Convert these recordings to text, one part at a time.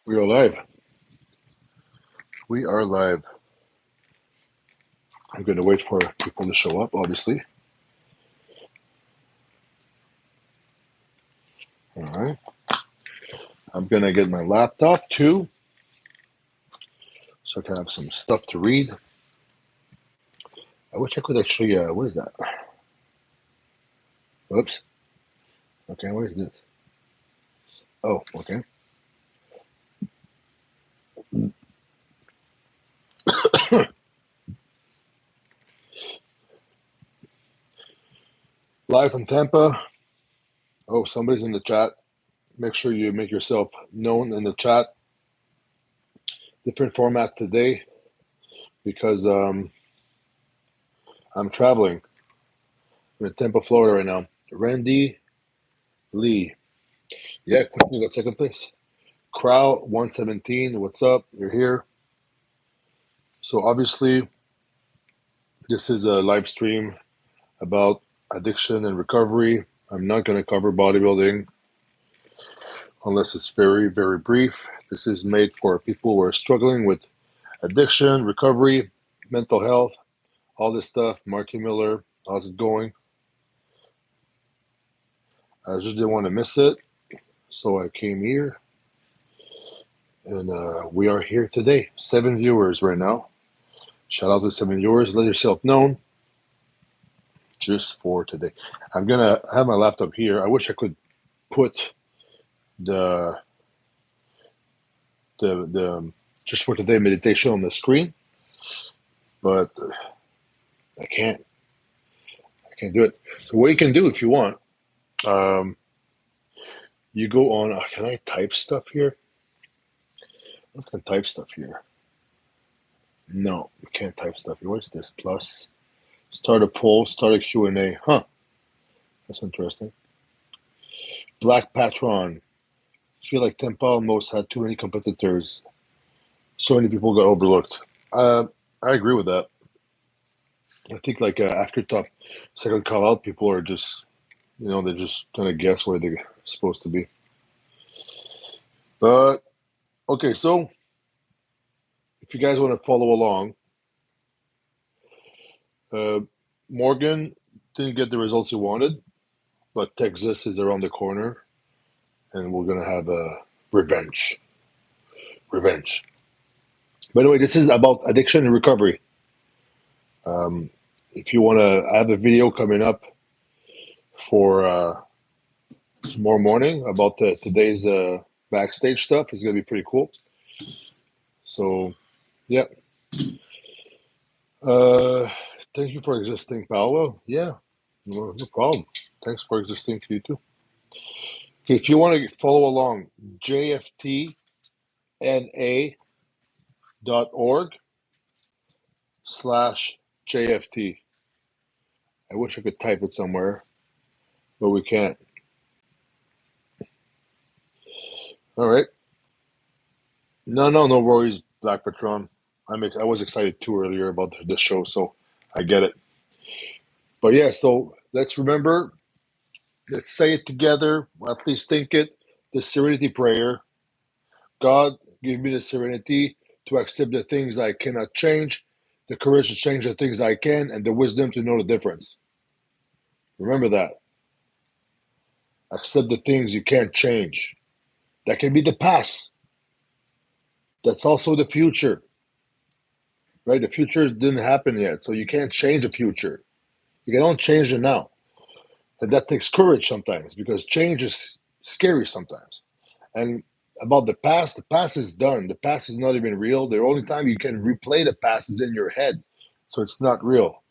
We are live. We are live. I'm going to wait for people to show up, obviously. All right. I'm going to get my laptop too, so I can have some stuff to read. I wish I could actually, what is that? Oops. Okay, what is this? Oh, okay. Live from Tampa. Oh, somebody's in the chat. Make sure you make yourself known in the chat. Different format today because I'm traveling. I'm in Tampa, Florida right now. Randy Lee. Yeah, Quentin got second place. Crow 117. What's up? You're here. So obviously, this is a live stream about addiction and recovery. I'm not going to cover bodybuilding unless it's very, very brief. This is made for people who are struggling with addiction, recovery, mental health, all this stuff. Marky Miller, how's it going? I just didn't want to miss it, so I came here, and we are here today. 7 viewers right now. Shout out to 7 viewers. Let yourself known. Just for today. I'm gonna have my laptop here. I wish I could put the the just for today meditation on the screen, but I can't. I can't do it. So what you can do if you want, um, you go on. Can I type stuff here? I can type stuff here. No, you can't type stuff here. What's this? Plus, start a poll, start a Q&A. Huh? That's interesting. Black Patron. Feel like Tampa almost had too many competitors. So many people got overlooked. I agree with that. I think like after top second call out, people are just they're just trying to guess where they're supposed to be. But okay, so if you guys want to follow along, uh, Morgan didn't get the results he wanted, but Texas is around the corner, and we're gonna have a revenge. Revenge. By the way, this is about addiction and recovery. Um, if you want to, I have a video coming up for tomorrow morning about today's backstage stuff. It's gonna be pretty cool. So yeah. Uh, Thank you for existing, Paolo. Yeah, no problem. Thanks for existing to you too. Okay, if you want to follow along, jftna.org/JFT. I wish I could type it somewhere, but we can't. All right. No worries, Black Patron. I was excited too earlier about the show, so I get it. But yeah, so let's remember, let's say it together, at least think it. The Serenity Prayer. God, give me the serenity to accept the things I cannot change, the courage to change the things I can, and the wisdom to know the difference. Remember that. Accept the things you can't change. That can be the past. That's also the future, right? The future didn't happen yet, so you can't change the future. You can only change it now. And that takes courage sometimes because change is scary sometimes. And about the past is done. The past is not even real. The only time you can replay the past is in your head. So it's not real.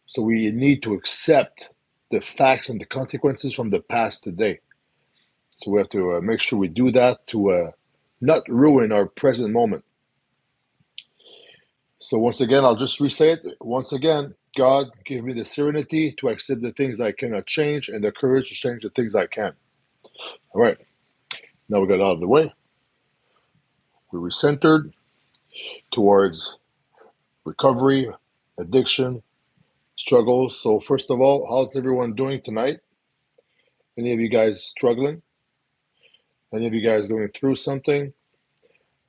So we need to accept the facts and the consequences from the past today. So we have to make sure we do that to not ruin our present moment. So once again, I'll just re-say it. Once again, God, give me the serenity to accept the things I cannot change and the courage to change the things I can. All right. Now we got it out of the way. We're recentered towards recovery, addiction, struggles. So first of all, how's everyone doing tonight? Any of you guys struggling? Any of you guys going through something?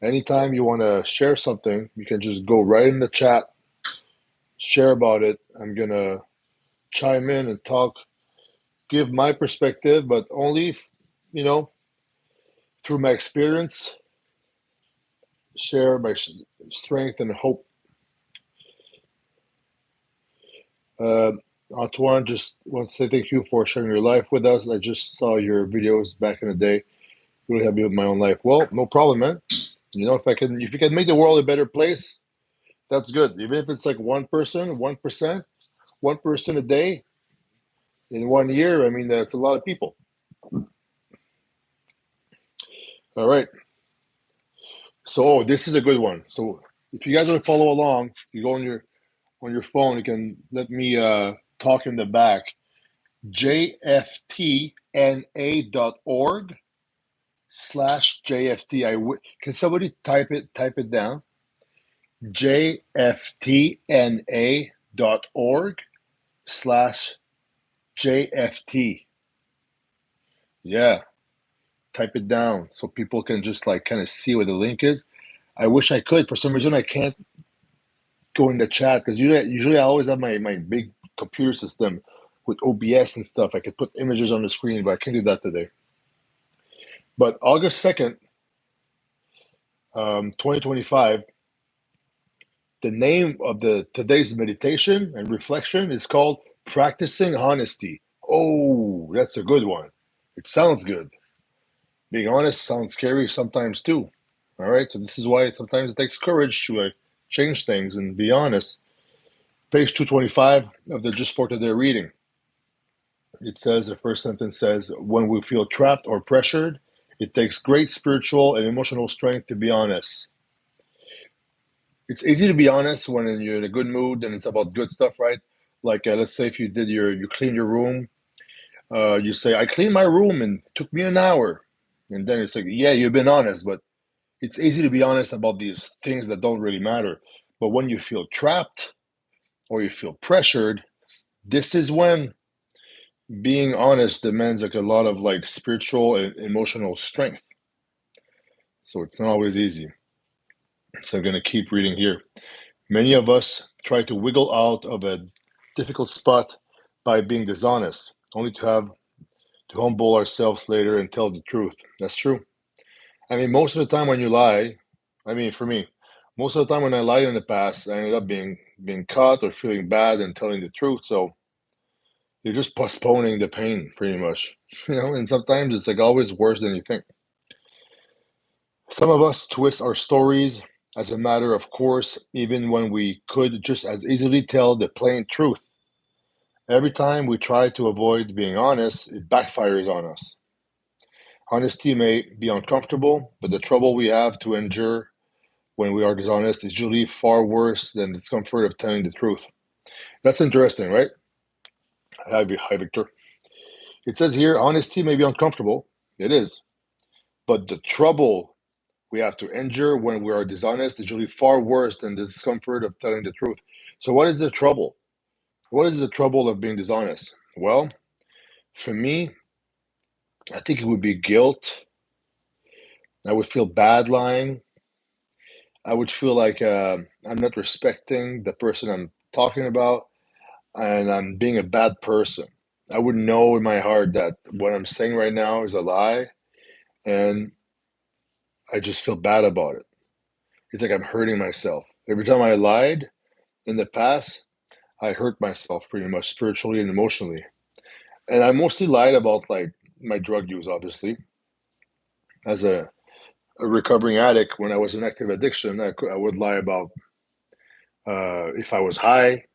Anytime you want to share something, you can just go right in the chat, share about it. I'm going to chime in and talk, give my perspective, but only, you know, through my experience, share my strength and hope. Antoine, just want to say thank you for sharing your life with us. I just saw your videos back in the day. Really helped me with my own life. Well, no problem, man. You know, if you can make the world a better place, that's good. Even if it's like 1%, 1%, 1% a day in 1 year, I mean, that's a lot of people. All right. So, this is a good one. So, if you guys want to follow along, you go on your phone. You can let me talk in the back. jftna.org/JFT. Can somebody type it down? jftna.org/JFT. Yeah, type it down so people can just like kind of see where the link is. I wish I could. For some reason, I can't go in the chat because usually I always have my big computer system with OBS and stuff. I could put images on the screen, but I can't do that today. But August 2nd, 2025, the name of today's meditation and reflection is called Practicing Honesty. Oh, that's a good one. It sounds good. Being honest sounds scary sometimes too. All right, so this is why sometimes it takes courage to change things and be honest. Page 225 of the Just for Today reading. It says, the first sentence says, when we feel trapped or pressured, it takes great spiritual and emotional strength to be honest. It's easy to be honest when you're in a good mood and it's about good stuff, right? Like, let's say if you clean your room, you say, I cleaned my room and it took me an hour. And then it's like, yeah, you've been honest, but it's easy to be honest about these things that don't really matter. But when you feel trapped or you feel pressured, this is when being honest demands like a lot of like spiritual and emotional strength. So it's not always easy. So I'm going to keep reading here. Many of us try to wiggle out of a difficult spot by being dishonest, only to humble ourselves later and tell the truth. That's true. I mean, most of the time when you lie, I mean, for me, most of the time when I lied in the past, I ended up being caught or feeling bad and telling the truth. So you're just postponing the pain, pretty much, And sometimes it's like always worse than you think. Some of us twist our stories as a matter of course, even when we could just as easily tell the plain truth. Every time we try to avoid being honest, it backfires on us. Honesty may be uncomfortable, but the trouble we have to endure when we are dishonest is usually far worse than the discomfort of telling the truth. That's interesting, right? Hi, Victor. It says here, honesty may be uncomfortable. It is. But the trouble we have to endure when we are dishonest is usually far worse than the discomfort of telling the truth. So, what is the trouble? What is the trouble of being dishonest? Well, for me, I think it would be guilt. I would feel bad lying. I would feel like I'm not respecting the person I'm talking about and I'm being a bad person. I would know in my heart that what I'm saying right now is a lie and I just feel bad about it. It's like I'm hurting myself. Every time I lied in the past, I hurt myself pretty much spiritually and emotionally. And I mostly lied about like my drug use, obviously. As a recovering addict, when I was in active addiction, I would lie about if I was high,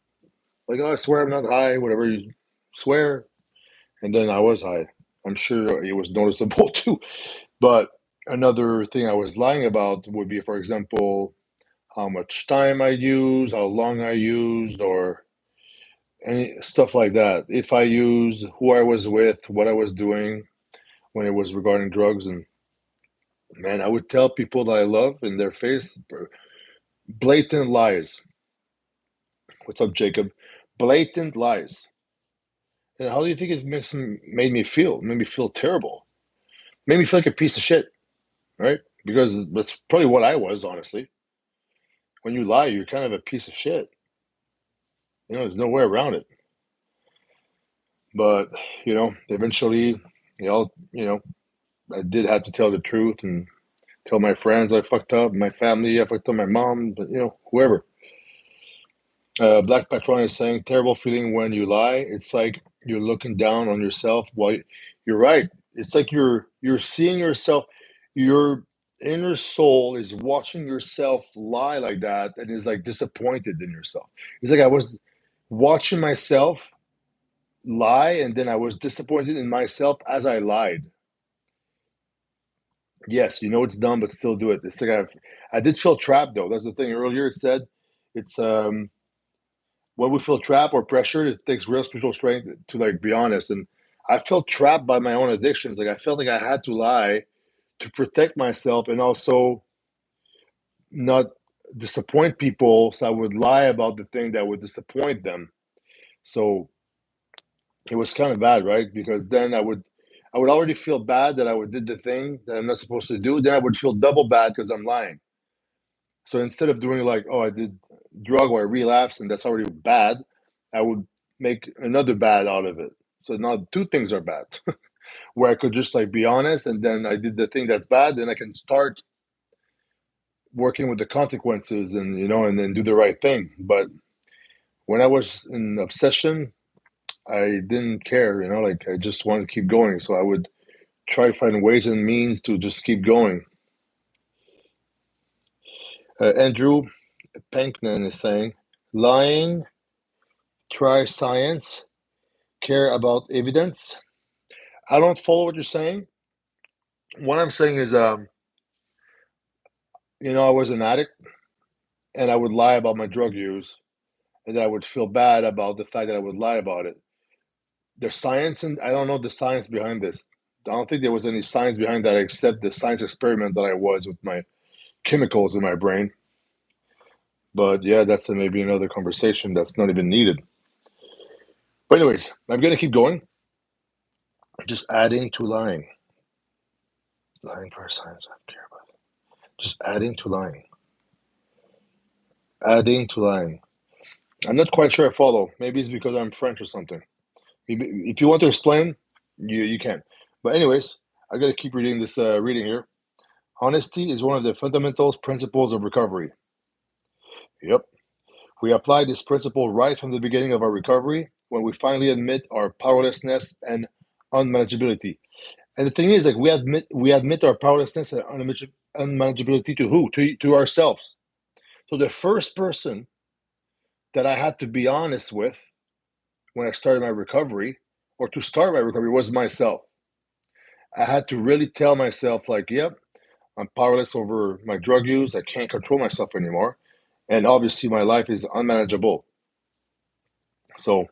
like, oh, I swear I'm not high, whatever you swear. And then I was high. I'm sure it was noticeable too. But another thing I was lying about would be, for example, how much time I used, how long I used, or any stuff like that. If I used, who I was with, what I was doing when it was regarding drugs. And man, I would tell people that I love in their face blatant lies. What's up, Jacob? Blatant lies. And how do you think it made me feel? It made me feel terrible. Made me feel like a piece of shit, right? because that's probably what I was, honestly. When you lie, you're kind of a piece of shit. There's no way around it. But eventually, I did have to tell the truth and tell my friends I fucked up, my family I fucked up, my mom, but whoever. Black Patron is saying terrible feeling when you lie. It's like you're looking down on yourself. Well, you're right. It's like you're seeing yourself. Your inner soul is watching yourself lie like that and is like disappointed in yourself. It's like I was watching myself lie and then I was disappointed in myself as I lied. Yes, it's dumb, but still do it. It's like I did feel trapped though. That's the thing. Earlier it said it's when we feel trapped or pressured, it takes real spiritual strength to like be honest. And I felt trapped by my own addictions. Like I felt like I had to lie to protect myself and also not disappoint people. So I would lie about the thing that would disappoint them. So it was kind of bad, right? Because then I would already feel bad that I would did the thing that I'm not supposed to do. Then I would feel double bad because I'm lying. So instead of doing like, oh, I did drug or I relapsed and that's already bad, I would make another bad out of it. So now two things are bad, where I could just like be honest and then I did the thing that's bad, then I can start working with the consequences and and then do the right thing. But when I was in obsession, I didn't care, like I just wanted to keep going. So I would try to find ways and means to just keep going. Andrew Pankman is saying, lying, try science, care about evidence. I don't follow what you're saying. What I'm saying is, I was an addict and I would lie about my drug use and then I would feel bad about the fact that I would lie about it. There's science, and I don't know the science behind this. I don't think there was any science behind that except the science experiment that I was with my chemicals in my brain. But yeah, that's maybe another conversation that's not even needed. But anyways, I'm gonna keep going. Just adding to lying. Lying for science, I don't care about it. Just adding to lying. Adding to lying. I'm not quite sure I follow. Maybe it's because I'm French or something. If you want to explain, you can. But anyways, I gotta keep reading this reading here. Honesty is one of the fundamental principles of recovery. Yep. We apply this principle right from the beginning of our recovery when we finally admit our powerlessness and unmanageability. And the thing is, like we admit our powerlessness and unmanageability to who? To ourselves. So the first person that I had to be honest with when I started my recovery, or to start my recovery, was myself. I had to really tell myself, like, yep, I'm powerless over my drug use. I can't control myself anymore. And obviously, my life is unmanageable. So,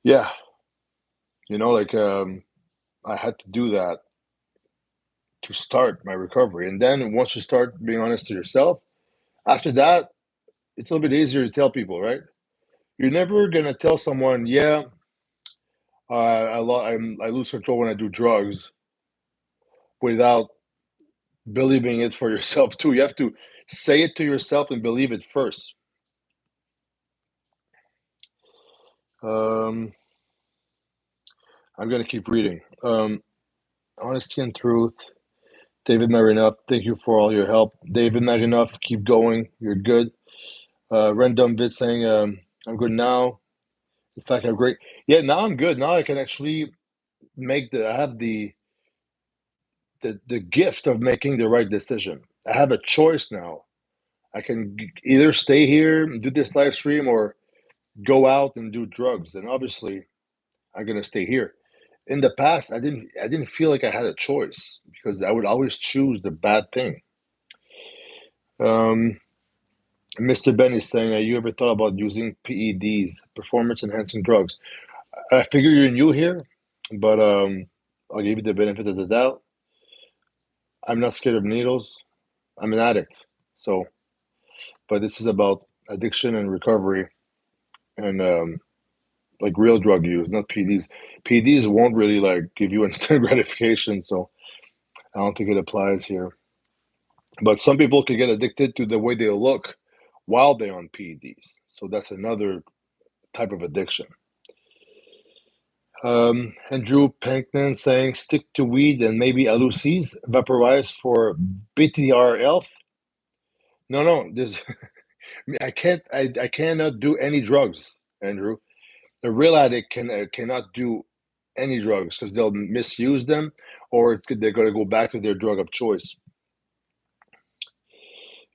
yeah, like I had to do that to start my recovery. And then once you start being honest to yourself, after that, it's a little bit easier to tell people, right? You're never going to tell someone, yeah, I lose control when I do drugs without believing it for yourself, too. You have to say it to yourself and believe it first. I'm going to keep reading. Honesty and truth. David Marinoff, thank you for all your help. David Marinoff, keep going. You're good. Random Vid saying, I'm good now. In fact, I'm great. Yeah, now I'm good. Now I can actually I have the gift of making the right decision. I have a choice now. I can either stay here and do this live stream or go out and do drugs. And obviously, I'm gonna stay here. In the past, I didn't feel like I had a choice because I would always choose the bad thing. Mr. Ben is saying, you ever thought about using PEDs, performance enhancing drugs? I figure you're new here, but I'll give you the benefit of the doubt. I'm not scared of needles. I'm an addict. So, but this is about addiction and recovery and like real drug use, not PEDs. PEDs won't really like give you instant gratification. So I don't think it applies here. But some people can get addicted to the way they look while they're on PEDs. So that's another type of addiction. Andrew Pankman saying stick to weed and maybe LUCs, vaporize for BTR health. No, there's I cannot do any drugs, Andrew. A real addict cannot do any drugs because they'll misuse them or they're going to go back to their drug of choice.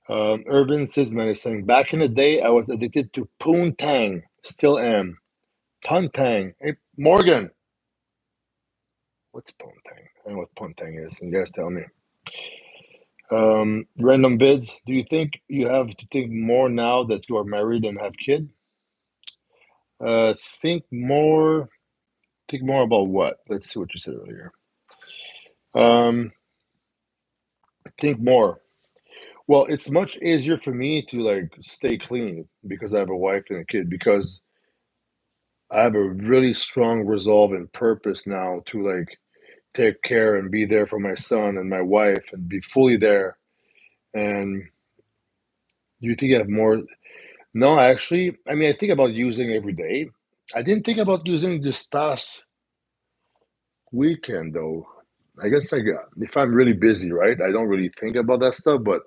Urban Sisman is saying, back in the day, I was addicted to poontang. Still am. Puntang. Hey, Morgan. What's poontang? I don't know what poontang is. You guys tell me. Random bids. Do you think you have to think more now that you are married and have kids? Think more. Think more about what? Let's see what you said earlier. Think more. Well, it's much easier for me to like stay clean because I have a wife and a kid because I have a really strong resolve and purpose now to like take care and be there for my son and my wife and be fully there. And do you think I have more? No, actually, I mean, I think about using every day. I didn't think about using this past weekend though. I guess like if I'm really busy, right? I don't really think about that stuff. But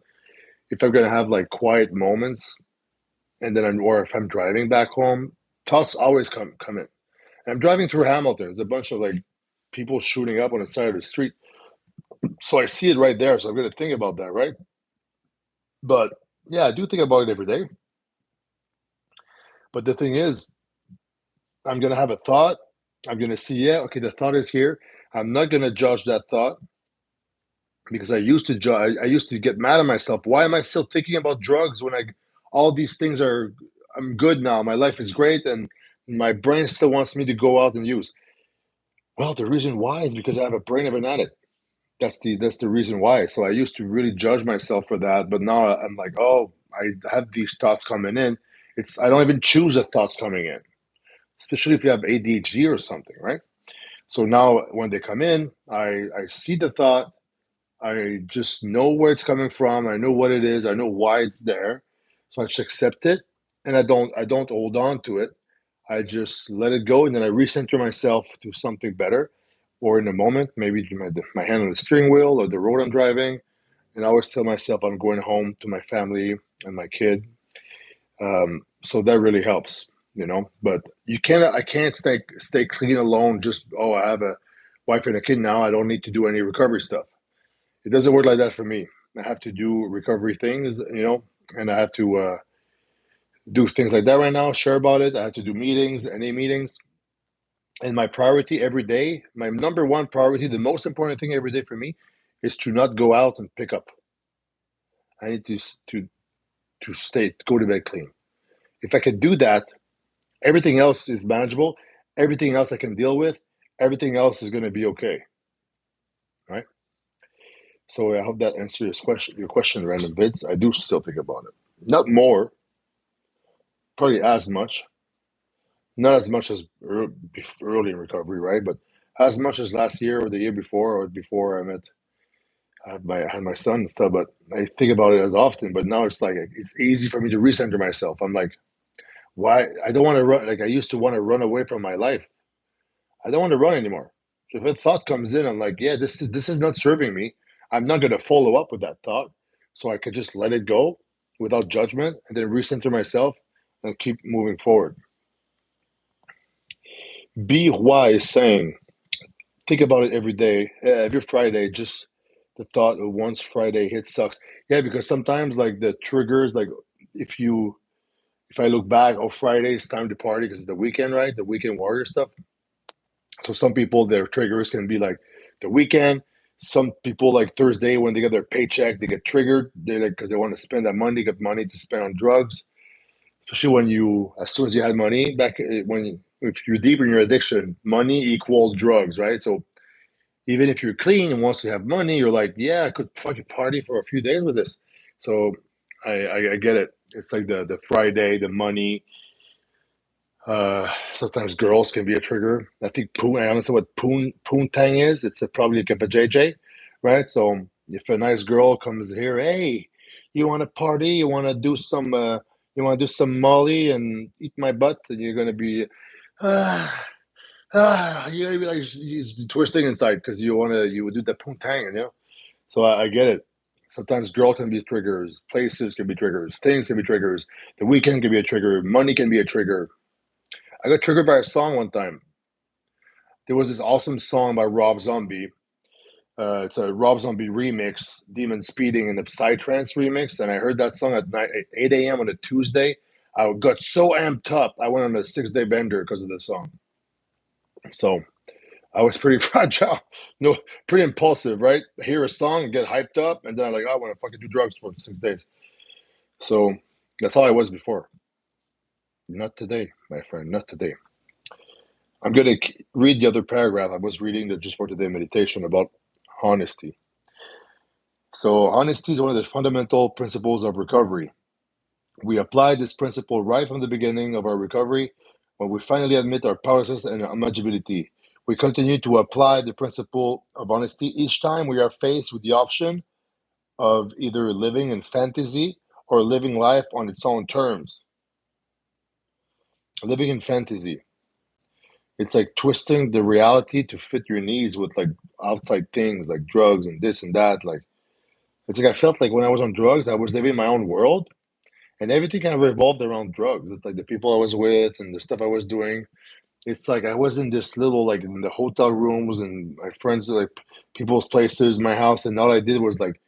if I'm gonna have like quiet moments, and then or if I'm driving back home, thoughts always come in. And I'm driving through Hamilton. There's a bunch of like people shooting up on the side of the street. So I see it right there. So I'm going to think about that, right? But yeah, I do think about it every day. But the thing is, I'm going to have a thought. I'm going to see, yeah, okay, the thought is here. I'm not going to judge that thought because I used to judge. I used to get mad at myself. Why am I still thinking about drugs when all these things are, I'm good now. My life is great. And my brain still wants me to go out and use. Well, the reason why is because I have a brain of an addict. That's the reason why. So I used to really judge myself for that, but now I'm like, oh, I have these thoughts coming in. It's I don't even choose the thoughts coming in, especially if you have ADHD or something, right? So now when they come in, I see the thought. I just know where it's coming from. I know what it is. I know why it's there. So I just accept it, and I don't hold on to it. I just let it go, and then I recenter myself to something better. Or in a moment, maybe my hand on the steering wheel or the road I'm driving, and I always tell myself I'm going home to my family and my kid. So that really helps, you know. But I can't stay clean alone. Just I have a wife and a kid now. I don't need to do any recovery stuff. It doesn't work like that for me. I have to do recovery things, you know, and I have to do things like that right now. Share about it. I have to do meetings, any meetings. And my priority every day, my number one priority, the most important thing every day for me, is to not go out and pick up. I need to go to bed clean. If I can do that, everything else is manageable. Everything else I can deal with. Everything else is going to be okay, right? So I hope that answers your question, random vids. I do still think about it, not more, probably as much, not as much as early in recovery, right? But as much as last year or the year before or before I had my son and stuff. But I think about it as often. But now it's like it's easy for me to recenter myself. I'm like, why? I don't want to run. Like I used to want to run away from my life. I don't want to run anymore. So if a thought comes in, I'm like, yeah, this is not serving me. I'm not going to follow up with that thought. So I could just let it go without judgment and then recenter myself and keep moving forward. Be wise saying, think about it every day, every Friday, just the thought of once Friday hits sucks. Yeah, because sometimes like the triggers, like if you if I look back, oh Friday it's time to party because it's the weekend, right? The weekend warrior stuff. So some people their triggers can be like the weekend. Some people like Thursday when they get their paycheck, they get triggered. They like because they want to spend that money, get money to spend on drugs. Especially when as soon as you had money back if you're deep in your addiction, money equals drugs, right? So even if you're clean and once you have money, you're like, yeah, I could fucking party for a few days with this. So I get it. It's like the Friday, the money. Sometimes girls can be a trigger. I think poon. I don't know what poontang is. It's probably like a JJ, right? So if a nice girl comes here, hey, you want to party? You want to do some? You want to do some Molly and eat my butt? And you're gonna be, ah, you're gonna be like twisting inside because you would do the poontang, you know. So I get it. Sometimes girl can be triggers, places can be triggers, things can be triggers. The weekend can be a trigger, money can be a trigger. I got triggered by a song one time. There was this awesome song by Rob Zombie. It's a Rob Zombie remix, Demon Speeding and the Psytrance remix. And I heard that song at 8 a.m. on a Tuesday. I got so amped up, I went on a 6 day bender because of the song. So I was pretty fragile, no, pretty impulsive, right? Hear a song and get hyped up, and then I'm like, I want to fucking do drugs for 6 days. So that's how I was before. Not today, my friend, not today. I'm going to read the other paragraph. I was reading the Just for Today meditation about honesty. So, honesty is one of the fundamental principles of recovery. We apply this principle right from the beginning of our recovery when we finally admit our powerlessness and unmanageability. We continue to apply the principle of honesty each time we are faced with the option of either living in fantasy or living life on its own terms. Living in fantasy. It's like twisting the reality to fit your needs with like outside things like drugs and this and that. Like it's like I felt like when I was on drugs, I was living in my own world and everything kind of revolved around drugs. It's like the people I was with and the stuff I was doing. It's like I was in this little like in the hotel rooms and my friends like people's places, my house, and all I did was like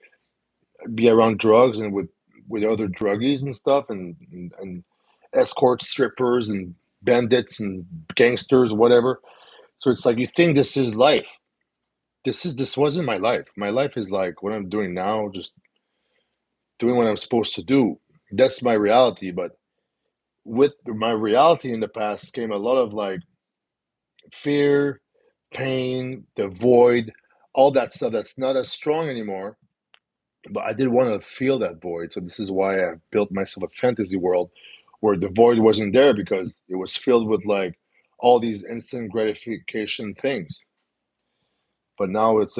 be around drugs and with other druggies and stuff and escort strippers and bandits and gangsters, whatever. So it's like you think this is life. This wasn't my life. My life is like what I'm doing now, just doing what I'm supposed to do. That's my reality. But with my reality in the past came a lot of like fear, pain, the void, all that stuff that's not as strong anymore. But I did want to feel that void. So this is why I built myself a fantasy world where the void wasn't there because it was filled with like all these instant gratification things. But now it's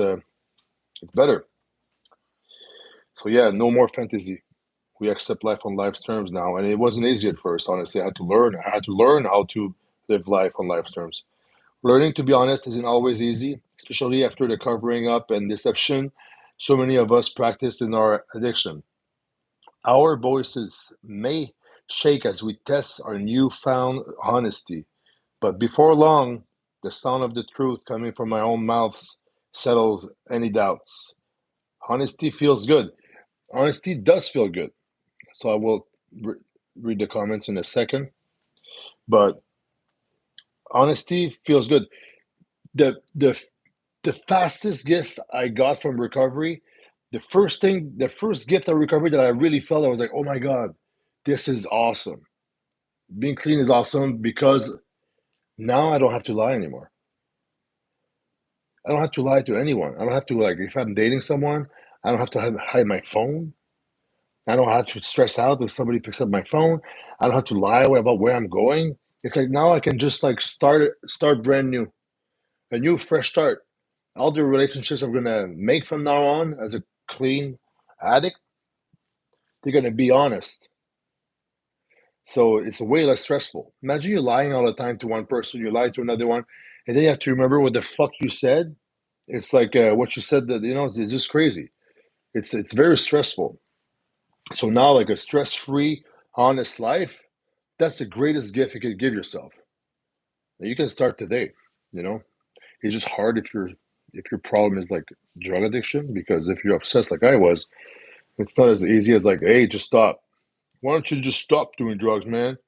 better. So yeah, no more fantasy. We accept life on life's terms now, and it wasn't easy at first. Honestly, I had to learn. I had to learn how to live life on life's terms. Learning to be honest isn't always easy, especially after the covering up and deception so many of us practiced in our addiction. Our voices may shake as we test our newfound honesty, but before long, the sound of the truth coming from my own mouth settles any doubts. Honesty feels good. Honesty does feel good. So I will read the comments in a second. But honesty feels good. The the the fastest gift I got from recovery, the first gift of recovery that I really felt, I was like, oh my God, this is awesome. Being clean is awesome because now I don't have to lie anymore. I don't have to lie to anyone. I don't have to like if I'm dating someone, I don't have to hide my phone. I don't have to stress out if somebody picks up my phone. I don't have to lie about where I'm going. It's like now I can just like start brand new, a new fresh start. All the relationships I'm gonna make from now on as a clean addict, they're gonna be honest. So it's way less stressful. Imagine you lying all the time to one person, you lie to another one, and then you have to remember what the fuck you said. It's like what you said that it's just crazy. It's very stressful. So now like a stress-free, honest life, that's the greatest gift you could give yourself. And you can start today. You know, it's just hard if your problem is like drug addiction because if you're obsessed like I was, it's not as easy as like, hey, just stop. Why don't you just stop doing drugs, man?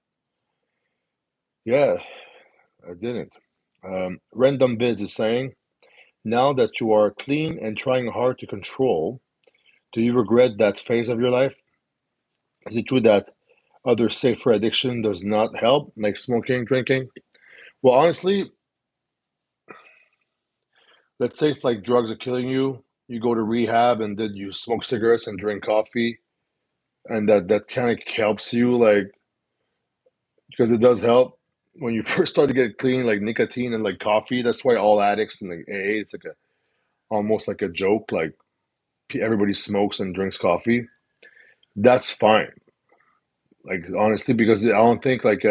Yeah, I didn't. Random Bids is saying, now that you are clean and trying hard to control, do you regret that phase of your life? Is it true that other safer addiction does not help, like smoking, drinking? Well, honestly, let's say if like drugs are killing you, you go to rehab and then you smoke cigarettes and drink coffee, and that kind of helps you, like because it does help when you first start to get clean, like nicotine and like coffee. That's why all addicts and like AA, it's like a almost like a joke, like everybody smokes and drinks coffee, that's fine. Like honestly, because I don't think like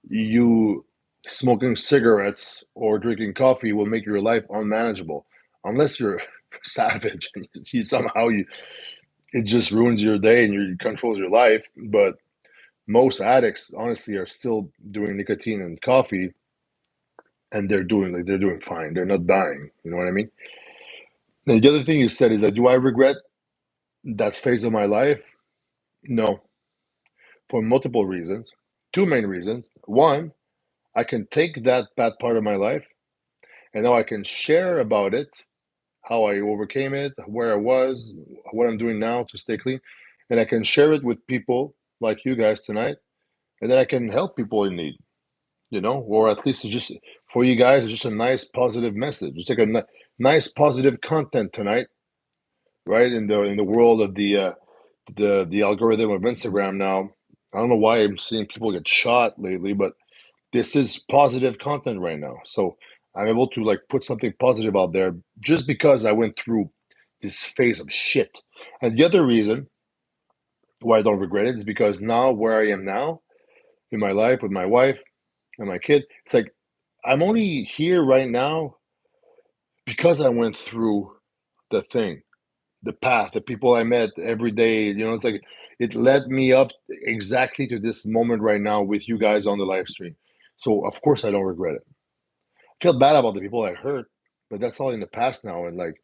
you smoking cigarettes or drinking coffee will make your life unmanageable, unless you're savage and somehow you it just ruins your day and it controls your life. But most addicts, honestly, are still doing nicotine and coffee, and they're doing fine. They're not dying. You know what I mean? And the other thing you said is that do I regret that phase of my life? No, for multiple reasons. Two main reasons. One, I can take that bad part of my life and now I can share about it, how I overcame it, where I was, what I'm doing now to stay clean, and I can share it with people like you guys tonight, and then I can help people in need, or at least it's just for you guys, it's just a nice positive message. It's like a nice positive content tonight, right? In the world of the algorithm of Instagram now. I don't know why I'm seeing people get shot lately, but this is positive content right now. So I'm able to like put something positive out there just because I went through this phase of shit. And the other reason why I don't regret it is because now where I am now in my life with my wife and my kid, it's like I'm only here right now because I went through the thing, the path, the people I met every day. It's like it led me up exactly to this moment right now with you guys on the live stream. So of course I don't regret it. I feel bad about the people I hurt, but that's all in the past now. And like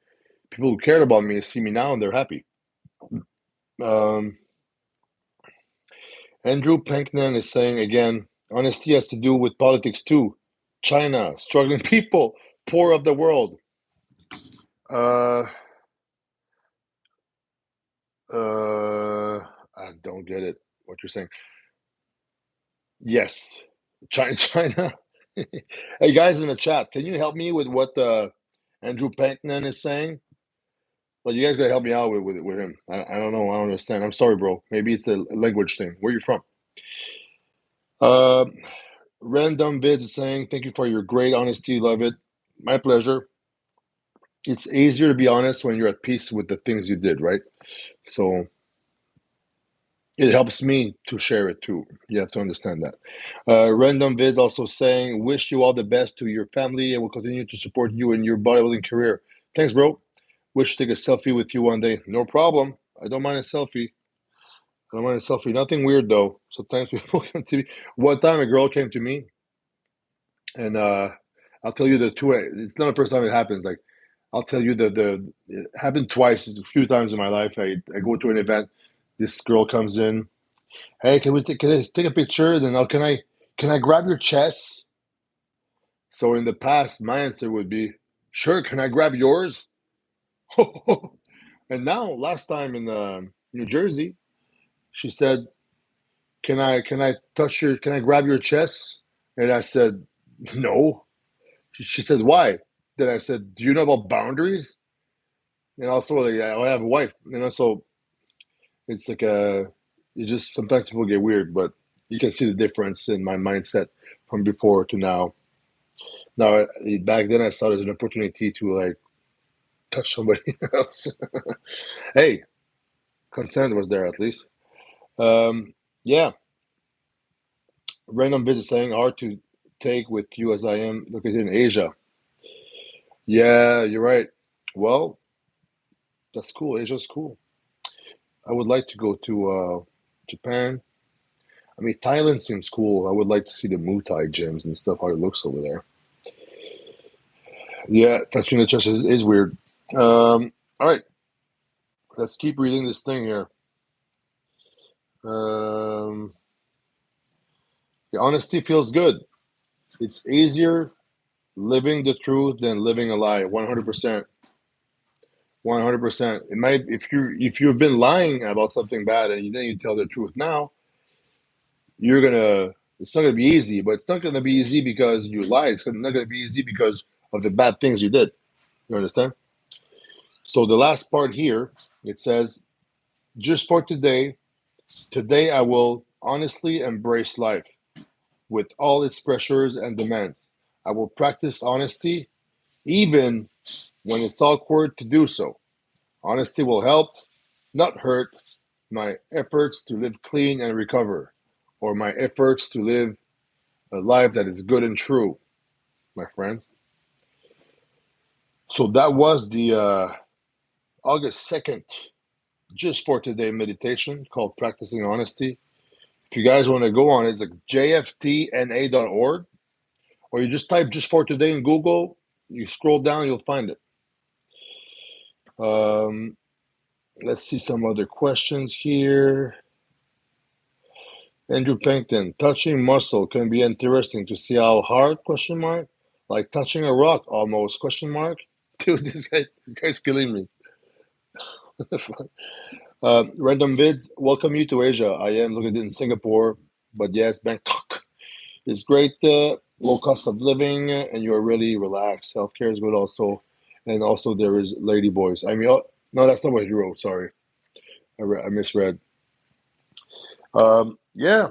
people who cared about me see me now and they're happy. Um, Andrew Penknan is saying again, honesty has to do with politics too. China, struggling people, poor of the world. Uh, I don't get it. What you're saying? Yes, China, China. Hey guys in the chat, can you help me with what Andrew Penknan is saying? Well, you guys gotta help me out with him. I don't know. I don't understand. I'm sorry, bro. Maybe it's a language thing. Where you from? Uh, Random Vids is saying, thank you for your great honesty. Love it. My pleasure. It's easier to be honest when you're at peace with the things you did, right? So it helps me to share it too. You have to understand that. Random Vids also saying, wish you all the best to your family and will continue to support you in your bodybuilding career. Thanks, bro. Wish to take a selfie with you one day. No problem. I don't mind a selfie. I don't mind a selfie. Nothing weird though. Sometimes people come to me. One time a girl came to me and I'll tell you the two. It's not the first time it happens. Like I'll tell you the it happened twice, a few times in my life. I go to an event. This girl comes in. Hey, can I take a picture? Then can I grab your chest? So in the past, my answer would be, sure. Can I grab yours? And now, last time in New Jersey, she said, can I grab your chest? And I said, no. She said, why? Then I said, do you know about boundaries? And also, like, I have a wife, so it's like it just sometimes people get weird, but you can see the difference in my mindset from before to now. Now, back then I saw it as an opportunity to like touch somebody else. Hey, consent was there at least. Yeah, random visit saying hard to take with you as I am located in Asia. Yeah, you're right. Well, that's cool. Asia's cool. I would like to go to Japan. I mean, Thailand seems cool. I would like to see the Muay Thai gyms and stuff, how it looks over there. Yeah, touching the chest is weird. All right, let's keep reading this thing here. The honesty feels good. It's easier living the truth than living a lie. 100%. 100%. It might if you've been lying about something bad and then you tell the truth now, you're gonna it's not gonna be easy, but it's not gonna be easy because you lied. It's not gonna be easy because of the bad things you did. You understand? So the last part here, it says, just for today I will honestly embrace life with all its pressures and demands. I will practice honesty even when it's awkward to do so. Honesty will help, not hurt, my efforts to live clean and recover, or my efforts to live a life that is good and true, my friends. So that was the August 2nd, just for today meditation called Practicing Honesty. If you guys want to go on it, it's like jftna.org, or you just type just for today in Google. You scroll down, you'll find it. Let's see some other questions here. Andrew Pennington, touching muscle can be interesting to see how hard, question mark, like touching a rock almost, question mark. Dude, this guy's killing me. Random vids, welcome you to Asia. I am located in Singapore, but yes, Bangkok is great, low cost of living, and you're really relaxed. Healthcare is good also, and also there is lady boys. I mean, oh, no, that's not what you wrote. Sorry, I misread. Yeah.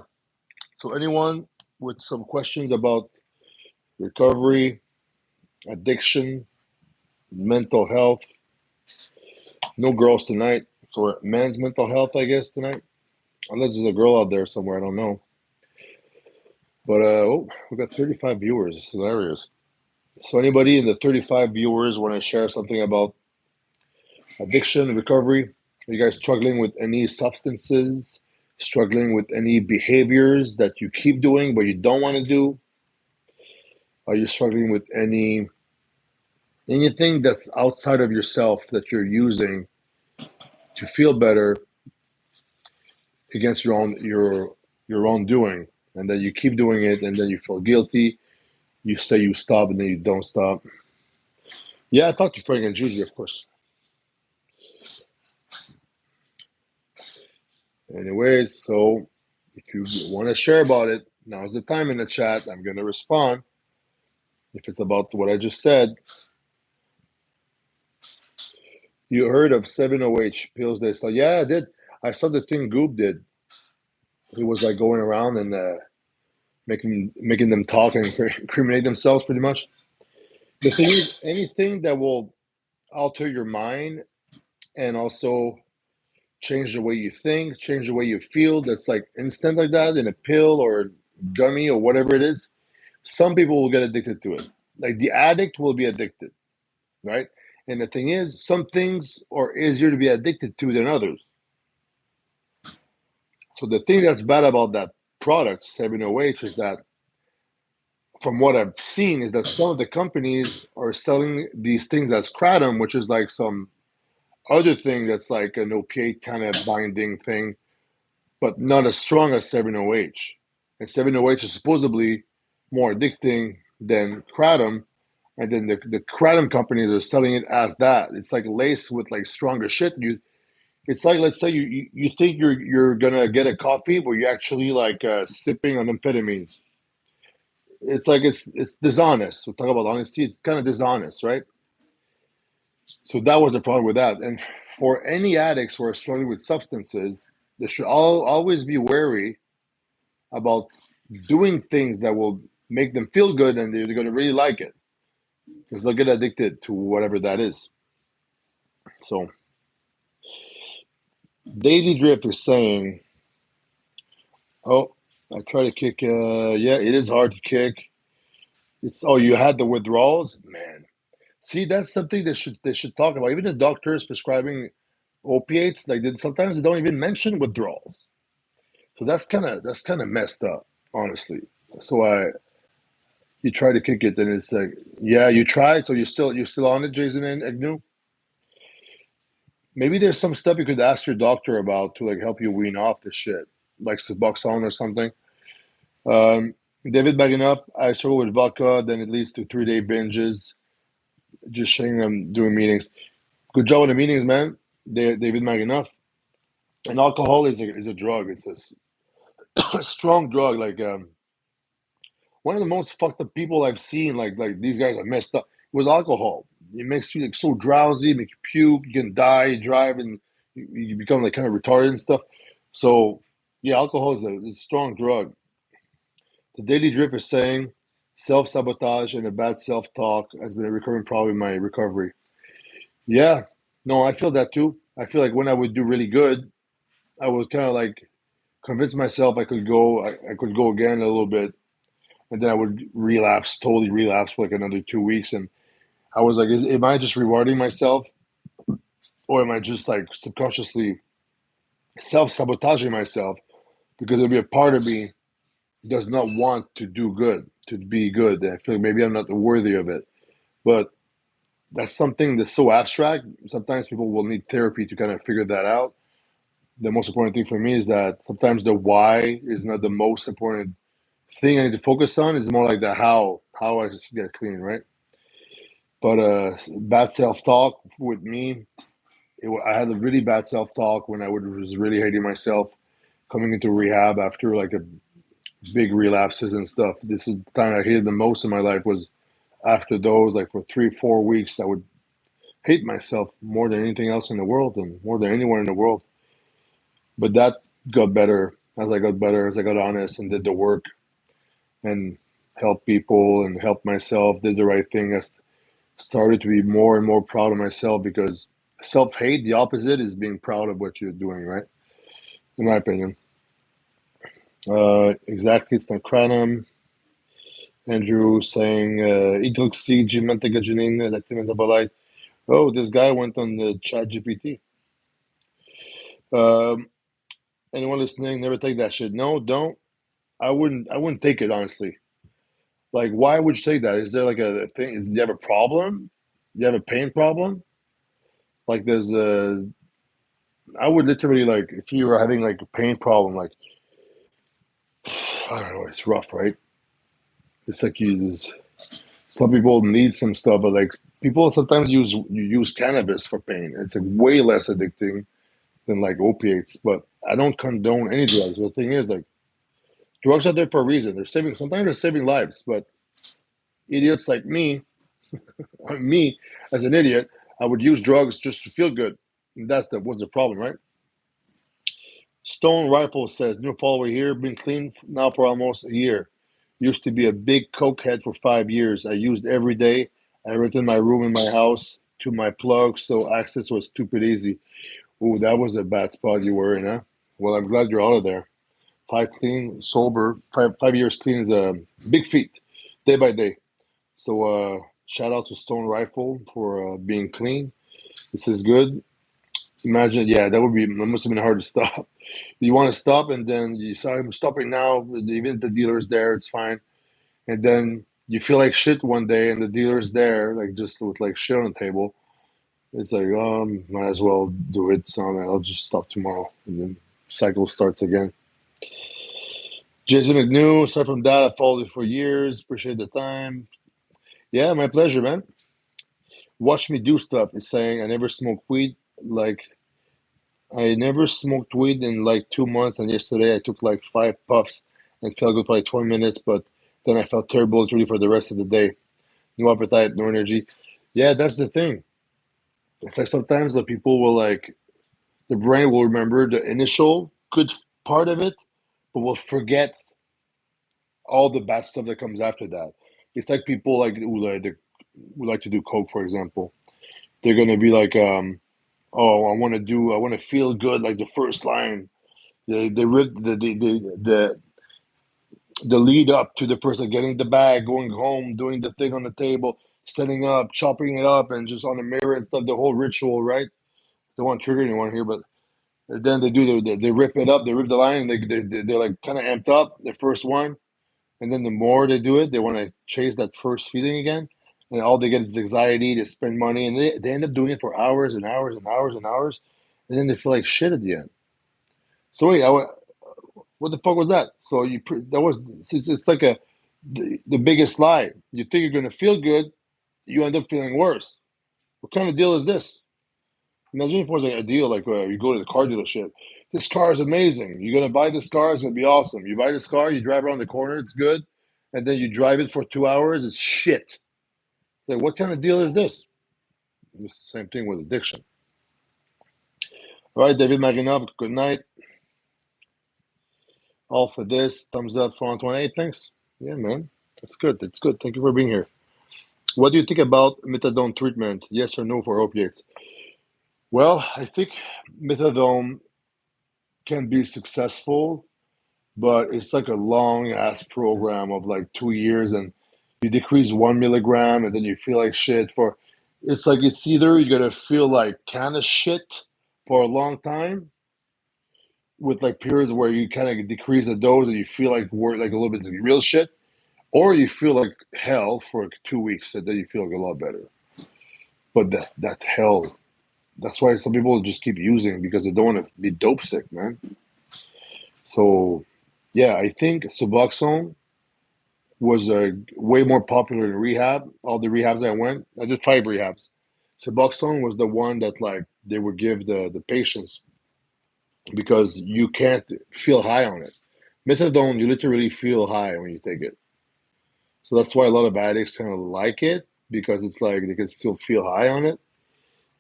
So anyone with some questions about recovery, addiction, mental health? No girls tonight. So men's mental health, I guess, tonight. Unless there's a girl out there somewhere, I don't know. But oh, we got 35 viewers. This is hilarious. So anybody in the 35 viewers want to share something about addiction, recovery? Are you guys struggling with any substances? Struggling with any behaviors that you keep doing but you don't want to do? Are you struggling with anything that's outside of yourself that you're using to feel better against your own doing, and then you keep doing it, and then you feel guilty? You say you stop, and then you don't stop. Yeah, I talked to Frank and Judy, of course. Anyways, so if you want to share about it, now's the time in the chat. I'm gonna respond if it's about what I just said. You heard of 7-OH pills they sell? Yeah, I did. I saw the thing Goop did. He was like going around and making them talk and incriminate themselves, pretty much. The thing is, anything that will alter your mind and also change the way you think, change the way you feel, that's like instant like that in a pill or gummy or whatever it is, some people will get addicted to it. Like the addict will be addicted, right? And the thing is, some things are easier to be addicted to than others. So the thing that's bad about that product, 7-OH, is that from what I've seen, is that some of the companies are selling these things as kratom, which is like some other thing that's like an opiate kind of binding thing, but not as strong as 7-OH. And 7-OH is supposedly more addicting than kratom. And then the kratom companies are selling it as that. It's like laced with like stronger shit. It's like, let's say you think you're gonna get a coffee, but you're actually like sipping on amphetamines. It's like it's dishonest. We talk about honesty. It's kind of dishonest, right? So that was the problem with that. And for any addicts who are struggling with substances, they should always be wary about doing things that will make them feel good, and they're going to really like it because they'll get addicted to whatever that is. So Daily Drift is saying, oh, I try to kick. Yeah, it is hard to kick. It's, oh, you had the withdrawals, man. See, that's something they should talk about. Even the doctors prescribing opiates, like sometimes they don't even mention withdrawals. So that's kind of messed up, honestly. So you try to kick it, and it's like, yeah, you tried. So you're still on it, Jason and Agnew. Maybe there's some stuff you could ask your doctor about to like help you wean off the shit, like Suboxone or something. Um, David bagging up. I struggle with vodka, then it leads to 3-day binges. Just sharing them doing meetings. Good job with the meetings, man. David bagging enough. And alcohol is a drug. It's a strong drug. Like one of the most fucked up people I've seen. Like these guys are messed up. Was alcohol. It makes you like so drowsy, make you puke, you can die, drive, and you become like kind of retarded and stuff. So yeah, alcohol is a strong drug. The Daily Drift is saying self sabotage and a bad self talk has been a recurring problem in my recovery. Yeah, no, I feel that too. I feel like when I would do really good, I would kind of like convince myself I could go again a little bit, and then I would relapse, totally relapse for like another 2 weeks, and I was like, am I just rewarding myself, or am I just like subconsciously self sabotaging myself because there'll be a part of me does not want to do good, to be good. And I feel like maybe I'm not worthy of it, but that's something that's so abstract. Sometimes people will need therapy to kind of figure that out. The most important thing for me is that sometimes the why is not the most important thing I need to focus on. It's more like the how I just get clean, right? But bad self talk with me, I had a really bad self talk when was really hating myself coming into rehab after like a big relapses and stuff. This is the time I hated the most in my life was after those, like for 3 4 weeks, I would hate myself more than anything else in the world and more than anyone in the world. But that got better as I got honest and did the work and helped people and helped myself, did the right thing. Started to be more and more proud of myself because self hate, the opposite, is being proud of what you're doing, right? In my opinion. Exactly, it's not Cranham. Andrew saying, Idroxy, Gymnantagajanine, lactic metabolite. Oh, this guy went on the chat GPT. Um, anyone listening, never take that shit. No, don't. I wouldn't take it, honestly. Like, why would you take that? Is there like a thing? Do you have a problem? Do you have a pain problem? Like, I would literally, like, if you were having like a pain problem, like, I don't know, it's rough, right? It's like some people need some stuff, but like, people sometimes use cannabis for pain. It's like way less addicting than like opiates, but I don't condone any drugs. The thing is, like, drugs are there for a reason. Sometimes they're saving lives, but idiots like me as an idiot, I would use drugs just to feel good. And was the problem, right? Stone Rifle says, new follower here, been clean now for almost a year. Used to be a big coke head for 5 years. I used every day. I rented my room in my house to my plug, so access was stupid easy. Ooh, that was a bad spot you were in, huh? Well, I'm glad you're out of there. 5 years clean is a big feat, day by day. So shout out to Stone Rifle for being clean. This is good. Imagine, yeah, that must have been hard to stop. You want to stop, and then you say, I'm stopping now. Even if the dealer's there, it's fine. And then you feel like shit one day, and the dealer's there, like just with like shit on the table. It's like, might as well do it. So I'll just stop tomorrow, and then cycle starts again. Jason McNew, start from that. I followed it for years. Appreciate the time. Yeah, my pleasure, man. Watch me do stuff is saying I never smoke weed. Like I never smoked weed in like 2 months, and yesterday I took like 5 puffs and felt good for like 20 minutes, but then I felt terrible literally for the rest of the day. No appetite, no energy. Yeah, that's the thing. It's like sometimes the people will like the brain will remember the initial good part of it, but will forget all the bad stuff that comes after that. It's like people like who like to do coke, for example. They're gonna be like, oh, I want to feel good, like the first line. They rip the lead up to the person getting the bag, going home, doing the thing on the table, setting up, chopping it up, and just on the mirror and stuff. The whole ritual, right? Don't want to trigger anyone here, but then they rip it up, they rip the line, and they're like kind of amped up the first one, and then the more they do it, they want to chase that first feeling again, and all they get is anxiety. They spend money, and they end up doing it for hours and hours and hours and hours, and then they feel like shit at the end. So wait, what the fuck was that? So that was it's like the biggest lie. You think you're gonna feel good, you end up feeling worse. What kind of deal is this? Imagine if it was like a deal like you go to the car dealership. This car is amazing. You're gonna buy this car. It's gonna be awesome. You buy this car. You drive around the corner. It's good, and then you drive it for 2 hours. It's shit. Like what kind of deal is this? It's the same thing with addiction. All right, David Marinov. Good night. All for this. Thumbs up for Antoine. Hey, thanks. Yeah, man. That's good. That's good. Thank you for being here. What do you think about methadone treatment? Yes or no for opiates? Well, I think methadone can be successful, but it's like a long ass program of like 2 years, and you decrease 1 milligram, and then you feel like shit for. It's like it's either you're gonna feel like kind of shit for a long time, with like periods where you kind of decrease the dose and you feel like like a little bit of real shit, or you feel like hell for like 2 weeks and then you feel like a lot better. But that hell, that's why some people just keep using because they don't want to be dope sick, man. So yeah, I think Suboxone was way more popular in rehab. All the rehabs I went, I did 5 rehabs. Suboxone was the one that like they would give the patients because you can't feel high on it. Methadone, you literally feel high when you take it. So that's why a lot of addicts kind of like it because it's like they can still feel high on it,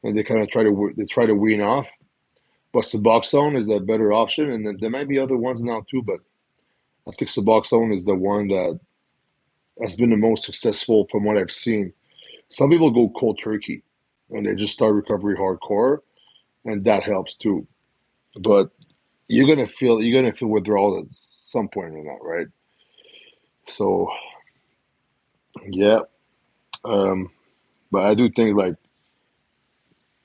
and they kind of try to wean off. But Suboxone is a better option, and then there might be other ones now too. But I think Suboxone is the one that has been the most successful from what I've seen. Some people go cold turkey, and they just start recovery hardcore, and that helps too. But you're gonna feel withdrawal at some point in that, right? So yeah, um, but I do think like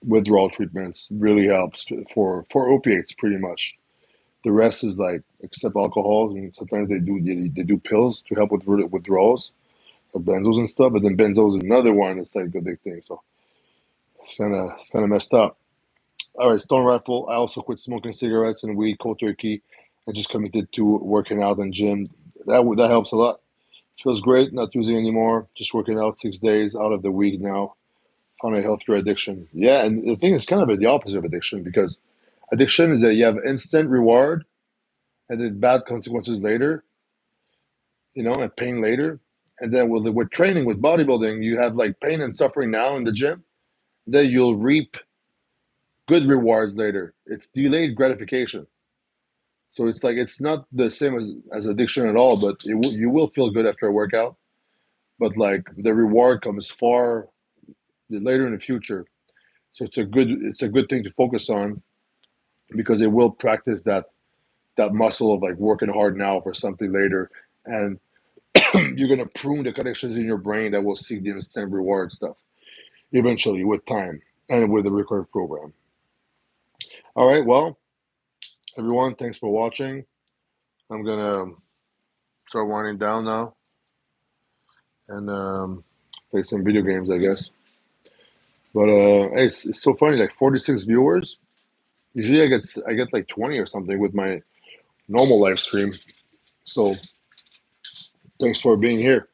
withdrawal treatments really helps for opiates pretty much. The rest is like except alcohol, and sometimes they do pills to help with withdrawals of benzos and stuff. But then benzos is another one. It's like addicting, so it's kind of messed up. All right, Stone Rifle. I also quit smoking cigarettes and weed cold turkey. I just committed to working out and gym. That helps a lot. Feels great. Not using anymore. Just working out 6 days out of the week now. Found a healthier addiction. Yeah, and the thing is kind of the opposite of addiction because addiction is that you have instant reward and then bad consequences later, and pain later. And then with training, with bodybuilding, you have like pain and suffering now in the gym. Then you'll reap good rewards later. It's delayed gratification. So it's like it's not the same as addiction at all, but you will feel good after a workout. But like the reward comes far later in the future. So it's a good thing to focus on because it will practice that muscle of like working hard now for something later. And you're gonna prune the connections in your brain that will seek the instant reward stuff eventually with time and with the recovery program. All right, well, everyone, thanks for watching. I'm gonna start winding down now and play some video games, I guess. But hey, it's so funny, like 46 viewers. Usually I get like 20 or something with my normal live stream. So thanks for being here.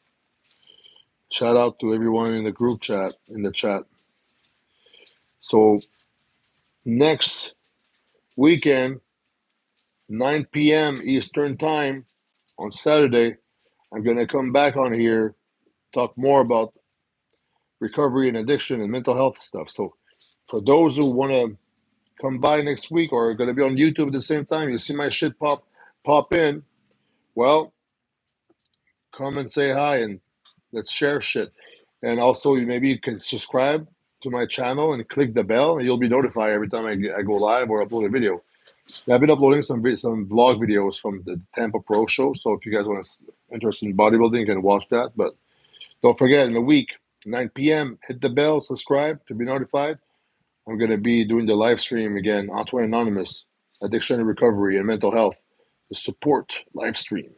Shout out to everyone in the group chat in the chat. So next weekend, 9 p.m. Eastern time on Saturday, I'm gonna come back on here, talk more about recovery and addiction and mental health stuff. So for those who wanna come by next week or are gonna be on YouTube at the same time, you see my shit pop in. Well, come and say hi and let's share shit. And also, maybe you can subscribe to my channel and click the bell, and you'll be notified every time I go live or upload a video. I've been uploading some vlog videos from the Tampa Pro Show, so if you guys want to interested in bodybuilding, you can watch that. But don't forget, in a week, 9 p.m., hit the bell, subscribe to be notified. I'm going to be doing the live stream again, Antoine Anonymous, Addiction and Recovery and Mental Health, the Suppport live stream.